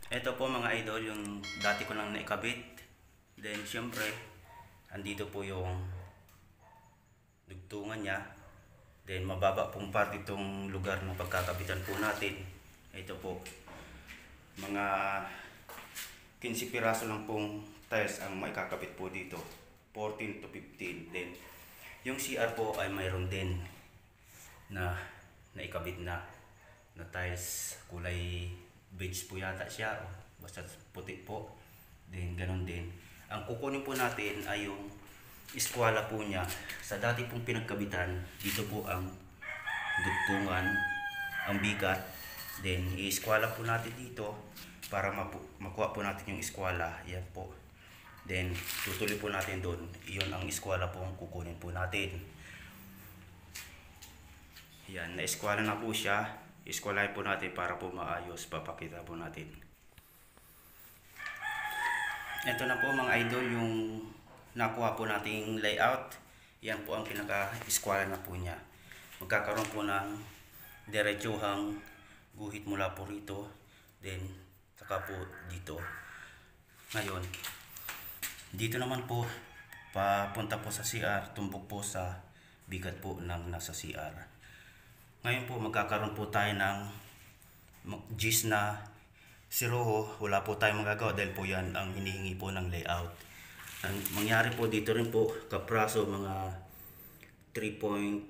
Ito po mga idol, yung dati ko lang naikabit. Then syempre, andito po yung dugtungan niya. Then mababa pong part itong lugar ng pagkakabitan po natin. Ito po, mga 15 piraso lang pong tiles ang maikakabit po dito. 14 to 15. Then yung CR po ay mayroon din na naikabit na tiles, kulay beige po yata siya, basta puti po. Then ganun din ang kukunin po natin ay yung eskwala po niya. Sa dati pong pinagkabitan, dito po ang dugtungan, ang bigat. Then i-eskwala po natin dito para makuha po natin yung eskwala. Yan po. Then tutuloy po natin doon. Iyon ang eskwala po ang kukunin po natin. Yan, na-eskwala na po siya. Eskwalahin po natin para po maayos. Papakita po natin. Ito na po mga idol yung nakuha po nating layout. Yan po ang pinaka-eskwala na po niya. Magkakaroon po ng diretsuhang guhit mula po rito. Then saka po dito. Ngayon, dito naman po papunta po sa CR, tumbok po sa bigat po ng nasa CR. Ngayon po magkakaroon po tayo ng gis na siroho. Wala po tayong magagawa dahil po yan ang hinihingi po ng layout. Ang mangyari po dito rin po kapraso mga 3.5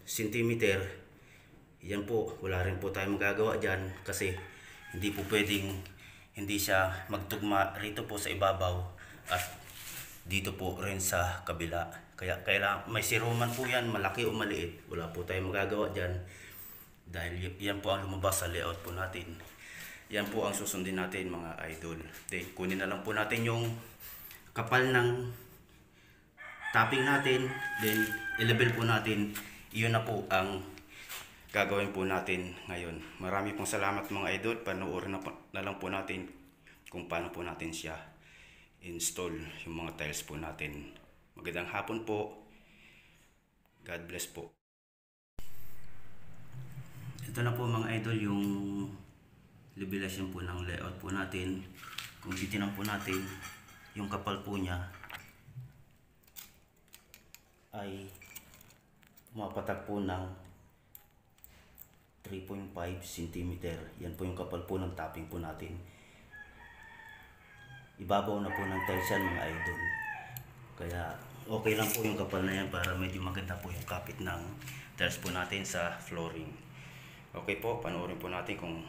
cm. Yan po, wala rin po tayong magagawa dyan kasi hindi po pwedeng hindi siya magtugma rito po sa ibabaw at dito po rin sa kabila. Kaya may siroman po yan, malaki o maliit. Wala po tayong magagawa dyan dahil yan po ang lumabas sa layout po natin. Yan po ang susundin natin mga idol. Then kunin na lang po natin yung kapal ng topping natin. Then i-level po natin. Iyon na po ang gagawin po natin ngayon. Marami pong salamat mga idol. Panoorin na lang po natin kung paano po natin siya install yung mga tiles po natin. Magandang hapon po. God bless po. Ito na po mga idol yung levelasyon po ng layout po natin. Kung titinan po natin yung kapal po niya ay mapatag po ng 3.5 cm. Yan po yung kapal po ng topping po natin. Ibabaw na po ng tiles yan mga idol. Kaya okay lang po yung kapal na yan para medyo maganda po yung kapit ng tiles po natin sa flooring. Okay po, panoorin po natin kung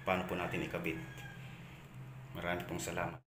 paano po natin ikabit. Maraming pong salamat.